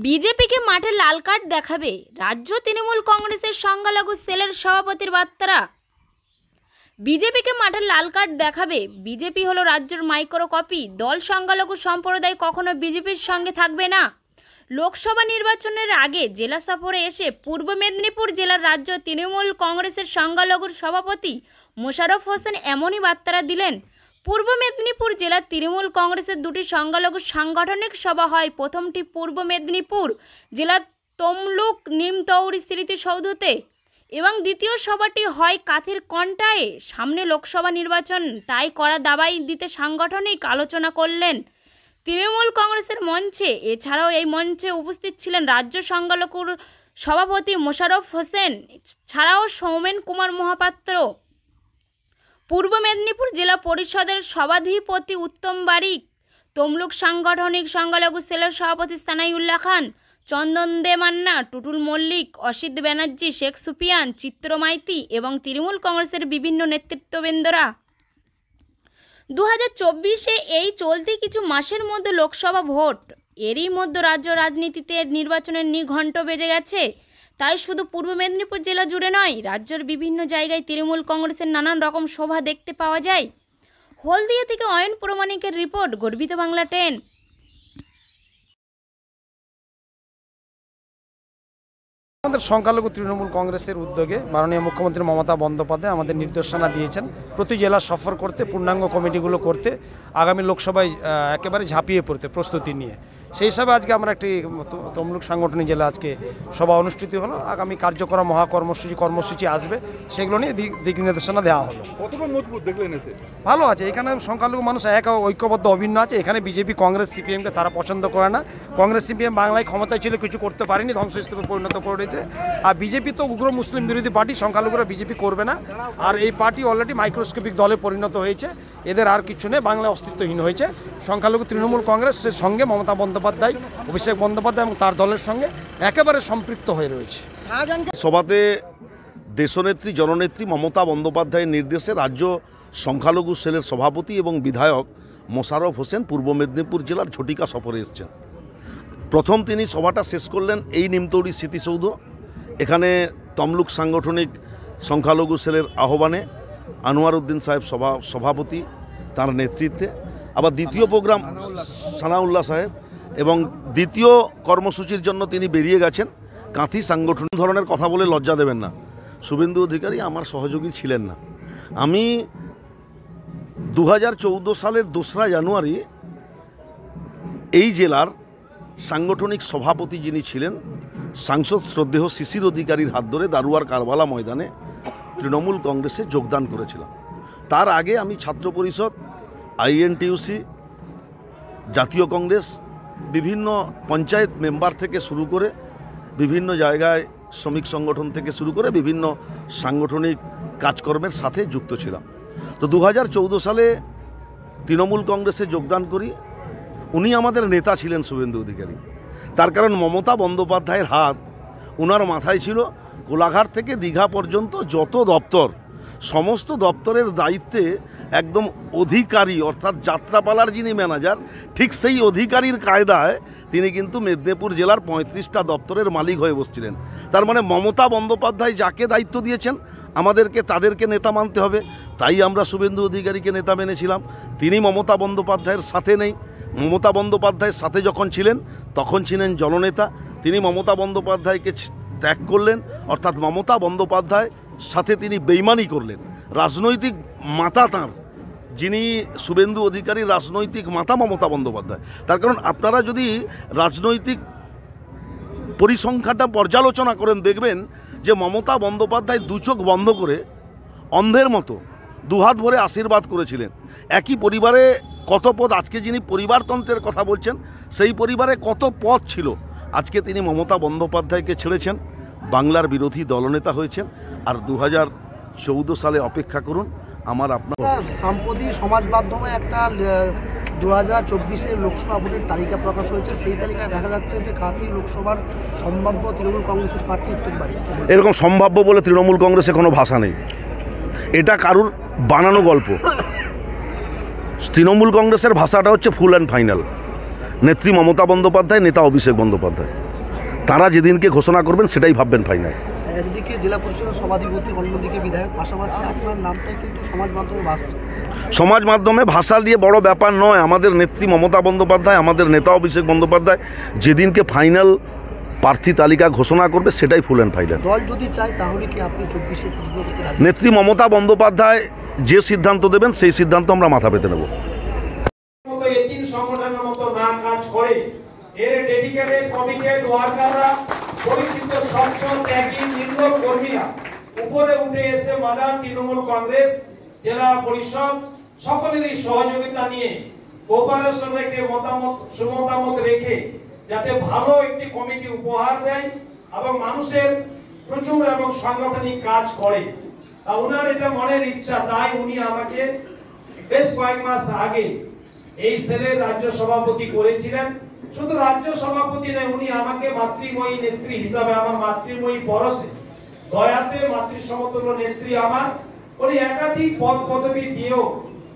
বিজেপিকে মাঠে লাল কার্ড দেখাবে রাজ্য তৃণমূল কংগ্রেসের সংখ্যালঘু সেলের সভাপতির বার্তা। বিজেপিকে মাঠে লাল কার্ড দেখাবে। বিজেপি হলো রাজ্যের মাইক্রো কপি। দল সংখ্যালঘু সম্প্রদায় কখনো বিজেপির সঙ্গে থাকবে না। লোকসভা নির্বাচনের আগে জেলা সফরে এসে পূর্ব মেদিনীপুর জেলার রাজ্য তৃণমূল কংগ্রেসের সংখ্যালঘুর সভাপতি মোশাররফ হোসেন এমনই বার্তা দিলেন। পূর্ব মেদিনীপুর জেলার তৃণমূল কংগ্রেসের দুটি সংখ্যালঘু সাংগঠনিক সভা হয়। প্রথমটি পূর্ব মেদিনীপুর জেলার তমলুক নিমতৌড়ি স্মৃতিসৌধতে এবং দ্বিতীয় সভাটি হয় কাথির কন্টায়। সামনে লোকসভা নির্বাচন, তাই কড়া দাবাই দিতে সাংগঠনিক আলোচনা করলেন তৃণমূল কংগ্রেসের মঞ্চে। এছাড়াও এই মঞ্চে উপস্থিত ছিলেন রাজ্য সংখ্যালঘুর সভাপতি মোশাররফ হোসেন, ছাড়াও সৌমেন কুমার মহাপাত্র, পূর্ব মেদিনীপুর জেলা পরিষদের সভাধিপতি উত্তম বারিক, তমলুক সাংগঠনিক সংখ্যালঘু সেলের সভাপতি সানাইউল্লাহ খান, চন্দন দে মান্না, টুটুল মল্লিক, অসিত ব্যানার্জি, শেখ সুফিয়ান, চিত্র মাইতি এবং তৃণমূল কংগ্রেসের বিভিন্ন নেতৃত্ববৃন্দরা। 2024-এ এই চলতি কিছু মাসের মধ্যে লোকসভা ভোট। এরই মধ্যে রাজ্য রাজনীতিতে নির্বাচনের নিঘণ্ট বেজে গেছে। তাই শুধু পূর্ব মেদিনীপুর জেলা জুড়ে নয়, রাজ্যের বিভিন্ন জায়গায় তৃণমূল কংগ্রেসের নানান রকম সভা দেখতে পাওয়া যায়। হলদিয়া থেকে অয়ন প্রমাণিকের রিপোর্ট, গর্বিত বাংলা 10। আমাদের সংখ্যালঘু তৃণমূল কংগ্রেসের উদ্যোগে মাননীয় মুখ্যমন্ত্রী মমতা বন্দ্যোপাধ্যায় আমাদের নির্দেশনা দিয়েছেন প্রতি জেলা সফর করতে, পূর্ণাঙ্গ কমিটিগুলো করতে, আগামী লোকসভায় একেবারে ঝাঁপিয়ে পড়তে প্রস্তুতি নিয়ে। সেই হিসাবে আজকে আমরা একটি তমলুক সাংগঠনিক জেলা আজকে সভা অনুষ্ঠিত হলো। আগামী কার্যক্রম কর্মসূচি আসবে, সেগুলো নিয়ে দিক নির্দেশনা দেওয়া হলো। কতটা মজবুত দেখলেন এসে? ভালো আছে, এখানে সংখ্যালঘু মানুষ এক ঐক্যবদ্ধ অভিন্ন আছে। এখানে বিজেপি কংগ্রেস সিপিএমকে তারা পছন্দ করে না। কংগ্রেস সিপিএম বাংলায় ক্ষমতায় ছিল, কিছু করতে পারেনি, ধ্বংসস্তূপে পরিণত করেছে। আর বিজেপি তো উগ্র মুসলিম বিরোধী পার্টি, সংখ্যালঘুরা বিজেপি করবে না। আর এই পার্টি অলরেডি মাইক্রোস্কোপিক দলে পরিণত হয়েছে, এদের আর কিছু নেই, বাংলা অস্তিত্বহীন হয়েছে। সংখ্যালঘু তৃণমূল কংগ্রেসের সঙ্গে মমতা বন্দ্যোপাধ্যায়, অভিষেক বন্দ্যোপাধ্যায় এবং তার দলের সঙ্গে একেবারে সম্পৃক্ত হয়ে রয়েছে। সভাতে দেশনেত্রী জননেত্রী মমতা বন্দ্যোপাধ্যায়ের নির্দেশে রাজ্য সংখ্যালঘু সেলের সভাপতি এবং বিধায়ক মোশাররফ হোসেন পূর্ব মেদিনীপুর জেলার ঝটিকা সফরে এসেছেন। প্রথম তিনি সভাটা শেষ করলেন এই নিমতৌড়ি স্মৃতিসৌধ। এখানে তমলুক সাংগঠনিক সংখ্যালঘু সেলের আহ্বানে আনোয়ার উদ্দিন সাহেব সভাপতি, তার নেতৃত্বে। আবার দ্বিতীয় প্রোগ্রাম সানাউল্লাহ সাহেব, এবং দ্বিতীয় কর্মসূচির জন্য তিনি বেরিয়ে গেছেন কাঁথি সাংগঠনিক। ধরনের কথা বলে লজ্জা দেবেন না। শুভেন্দু অধিকারী আমার সহযোগী ছিলেন না। আমি 2014 সালের 2রা জানুয়ারি এই জেলার সাংগঠনিক সভাপতি যিনি ছিলেন, সাংসদ শ্রদ্ধেয় শিশির অধিকারীর হাত ধরে দারুয়ার কারবালা ময়দানে তৃণমূল কংগ্রেসে যোগদান করেছিলাম। তার আগে আমি ছাত্র পরিষদ, আইএনটিইউসি, জাতীয় কংগ্রেস, বিভিন্ন পঞ্চায়েত মেম্বার থেকে শুরু করে বিভিন্ন জায়গায় শ্রমিক সংগঠন থেকে শুরু করে বিভিন্ন সাংগঠনিক কাজকর্মের সাথে যুক্ত ছিলাম। তো 2014 সালে তৃণমূল কংগ্রেসে যোগদান করি। উনি আমাদের নেতা ছিলেন শুভেন্দু অধিকারী। তার কারণ মমতা বন্দ্যোপাধ্যায়ের হাত ওনার মাথায় ছিল। কোলাঘাট থেকে দীঘা পর্যন্ত যত দপ্তর, সমস্ত দপ্তরের দায়িত্বে একদম অধিকারী, অর্থাৎ যাত্রাপালার যিনি ম্যানেজার, ঠিক সেই অধিকারীর কায়দায় তিনি কিন্তু মেদিনীপুর জেলার 35টা দপ্তরের মালিক হয়ে বসছিলেন। তার মানে মমতা বন্দ্যোপাধ্যায় যাকে দায়িত্ব দিয়েছেন আমাদেরকে তাদেরকে নেতা মানতে হবে। তাই আমরা শুভেন্দু অধিকারীকে নেতা মেনেছিলাম। তিনি মমতা বন্দ্যোপাধ্যায়ের সাথে নেই। মমতা বন্দ্যোপাধ্যায়ের সাথে যখন ছিলেন তখন ছিলেন জননেতা। তিনি মমতা বন্দ্যোপাধ্যায়কে ত্যাগ করলেন, অর্থাৎ মমতা বন্দ্যোপাধ্যায় সাথে তিনি বেইমানি করলেন। রাজনৈতিক মাতা তাঁর, যিনি শুভেন্দু অধিকারীর রাজনৈতিক মাতা মমতা বন্দ্যোপাধ্যায়। তার কারণ আপনারা যদি রাজনৈতিক পরিসংখ্যানটা পর্যালোচনা করেন দেখবেন যে মমতা বন্দ্যোপাধ্যায় দু চোখ বন্ধ করে অন্ধের মতো দুহাত ভরে আশীর্বাদ করেছিলেন। একই পরিবারে কত পদ, আজকে যিনি পরিবারতন্ত্রের কথা বলছেন সেই পরিবারে কত পদ ছিল। আজকে তিনি মমতা বন্দ্যোপাধ্যায়কে ছেড়েছেন, বাংলার বিরোধী দলনেতা হয়েছেন। আর 2014 সালে অপেক্ষা করুন, আমার আপনার সম্প্রতি সমাজ মাধ্যমে একটা 2024-এর লোকসভা ভোটের তালিকা প্রকাশ হয়েছে। সেই তালিকায় দেখা যাচ্ছে যে কাঁথি লোকসভার সম্ভাব্য তৃণমূল কংগ্রেসের প্রার্থী উত্তম বারিক। এরকম সম্ভাব্য বলে তৃণমূল কংগ্রেসে কোনো ভাষা নেই, এটা কারুর বানানো গল্প। তৃণমূল কংগ্রেসের ভাষাটা হচ্ছে ফুল অ্যান্ড ফাইনাল, নেত্রী মমতা বন্দ্যোপাধ্যায়, নেতা অভিষেক বন্দ্যোপাধ্যায়। তারা যেদিনকে ঘোষণা করবেন সেটাই ভাববেন ফাইনাল। একদিকে জেলা পরিষদের সভাধিপতি, অন্যদিকে বিধায়ক, পাশাপাশি আপনার নামটাই কিন্তু সমাজ মাধ্যমে ভাসছে। সমাজ মাধ্যমে ভাষা দিয়ে বড় ব্যাপার নয়। আমাদের নেত্রী মমতা বন্দ্যোপাধ্যায়, আমাদের নেতা অভিষেক বন্দ্যোপাধ্যায় যেদিনকে ফাইনাল প্রার্থী তালিকা ঘোষণা করবে সেটাই ফুল অ্যান্ড ফাইনাল। দল যদি চায় তাহলে কি আপনি 24-এ প্রতিদ্বন্দ্বিতা করতে রাজি? নেত্রী মমতা বন্দ্যোপাধ্যায় যে সিদ্ধান্ত দেবেন সেই সিদ্ধান্ত আমরা মাথা পেতে নেব। মতো এতিম সংগঠনের মতো না কাজ করে এর ডেডিকেটেড কমিটেড ওয়ার্কাররা, পরিচিত স্বচ্ছ ত্যাগী নির্ভর কর্মীরা উপরে উঠে এসে মাদার তৃণমূল কংগ্রেস জেলা পরিষদ সকলেরই সহযোগিতা নিয়ে কোঅপারেশন রেখে মতামত রেখে যাতে ভালো একটি কমিটি উপহার দেয় এবং মানুষের প্রচুর এবং সাংগঠনিক কাজ করে, তা ওনার এটা মনের ইচ্ছা। তাই উনি আমাকে বেশ কয়েক মাস আগে এই সেলের রাজ্য সভাপতি করেছিলেন। শুধু রাজ্য সভাপতি নয়, উনি আমাকে মাতৃময়ী নেত্রী হিসাবে, আমার মাতৃময়ী পরশে দয়াতে মাতৃ সমতুল্য নেত্রী আমার, উনি একাধিক পদ পদবি দিয়েও,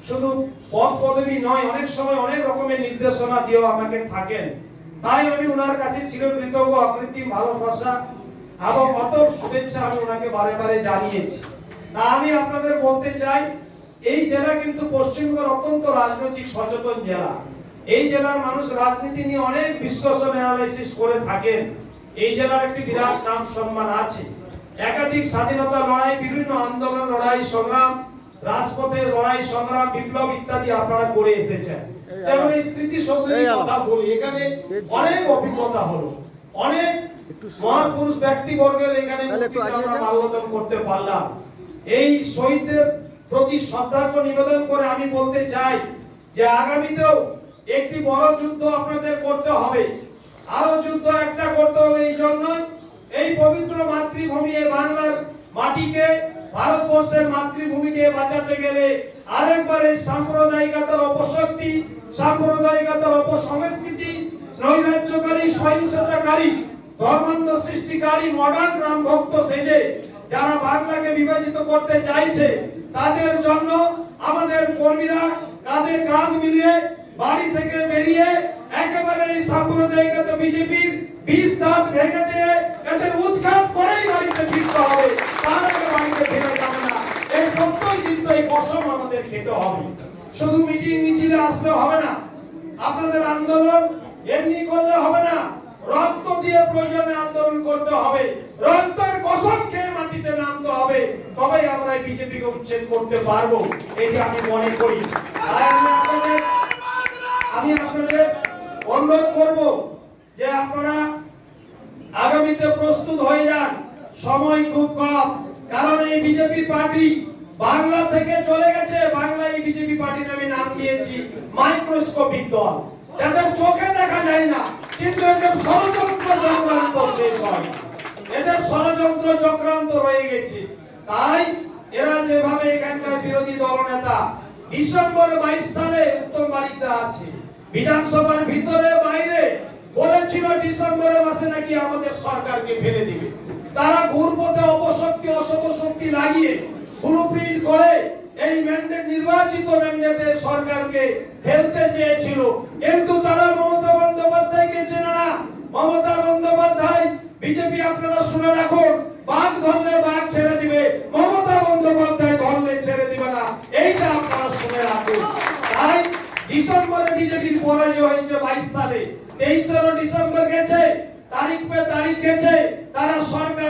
শুধু পদ পদবি নয়, অনেক সময় অনেক রকমের নির্দেশনা দিয়েও আমাকে থাকেন। তাই আমি ওনার কাছে চিরকৃতজ্ঞ, অকৃত্রিম ভালোবাসা এবং অতর শুভেচ্ছা আমি ওনাকে বারে বারে জানিয়েছি। তা আমি আপনাদের বলতে চাই, এই জেলা কিন্তু পশ্চিমবঙ্গের অত্যন্ত রাজনৈতিক সচেতন জেলা। এই জেলার মানুষ রাজনীতি নিয়ে অনেক বিশ্লেষণ অ্যানালাইসিস করে থাকেন। এই জেলার একটি বিরাট নাম সম্মান আছে। একাধিক স্বাধীনতা লড়াই, বিভিন্ন আন্দোলন লড়াই সংগ্রাম, রাজপথের লড়াই সংগ্রাম, বিপ্লব ইত্যাদি আপনারা করে এসেছেন। তেমন এই স্মৃতি শক্তির কথা বলি, এখানে অনেক অভিজ্ঞতা হলো, অনেক মহাপুরুষ ব্যক্তিবর্গের এখানে আমরা মাল্যদান করতে পারলাম। এই শহীদদের প্রতি শ্রদ্ধার্ঘ নিবেদন করে আমি বলতে চাই যে আগামীতেও একটি বড় যুদ্ধ আপনাদের করতে হবে। আরো যুদ্ধ একটা করতে হবে। এই জন্য এই পবিত্র মাতৃভূমি, বাংলার মাটিকে, ভারতবর্ষের মাতৃভূমিকে বাঁচাতে গেলে আরেকবার এই সাম্প্রদায়িকতার অপশক্তি, সাম্প্রদায়িকতার অপসংস্কৃতি, নৈরাজ্যকারী, সহিংসতাকারী, ধর্মান্ধ সৃষ্টিকারী মডার্ন রাম ভক্ত সেজে যারা বাংলাকে বিভাজিত করতে চাইছে, তাদের জন্য আমাদের কর্মীরা কাঁধে কাঁধ মিলিয়ে বাড়ি থেকে বেরিয়ে একেবারে এই সাম্প্রদায়িকতা বিজেপির বীজ দাঁত ভেঙে দিয়ে এদের উৎখাত করেই বাড়িতে ফিরতে হবে। তার আগে বাড়িতে ফেরা যাবে না। এই প্রত্যয় কিন্তু এই কসম আমাদের খেতে হবে। শুধু মিটিং মিছিলে আসলে হবে না, আপনাদের আন্দোলন এমনি করলে হবে না, রক্ত দিয়ে প্রয়োজনে আন্দোলন করতে হবে, রক্তের কসম খেয়ে মাটিতে নামতে হবে, তবেই আমরা এই বিজেপিকে উচ্ছেদ করতে পারবো, এটি আমি মনে করি। তাই আমি আপনাদের অনুরোধ করব যে আপনারা আগামীতে প্রস্তুত হয়ে যান। সময় খুব কম, কারণ এই বিজেপি পার্টি বাংলা থেকে চলে গেছে। বাংলা এই বিজেপি পার্টি নামে নাম দিয়েছি মাইক্রোস্কোপিক দল। এদের চোখে দেখা যায় না, কিন্তু এদের ষড়যন্ত্র চক্রান্ত শেষ হয়, এদের ষড়যন্ত্র চক্রান্ত রয়ে গেছে। তাই এরা যেভাবে এখানকার বিরোধী দলনেতা ডিসেম্বর 22 সালে উত্তম বাড়িতে আছে, বিধানসভার ভিতরে বাইরে বলেছিল ডিসেম্বর মাসে নাকি আমাদের সরকারকে ফেলে দিবে। তারা ঘুরপথে অপশক্তি, অশুভ শক্তি লাগিয়ে ব্লুপ্রিন্ট করে এই ম্যান্ডেট, নির্বাচিত ম্যান্ডেটের সরকারকে ফেলতে চেয়েছিল। কিন্তু তারা মমতা বন্দ্যোপাধ্যায়কে চেনে না। মমতা বন্দ্যোপাধ্যায়, বিজেপি আপনারা শুনে রাখুন, বাঘ ধরলে বাঘ ছেড়ে দিবে, মমতা বন্দ্যোপাধ্যায় ধরলে ছেড়ে দিবে না, এইটা আপনারা শুনে রাখুন। তাই ডিসেম্বরে বিজেপির পরাজয় হয়েছে 22 সালে, 23 ডিসেম্বর গেছে, তারিখ পে তারিখ গেছে, তারা সরকার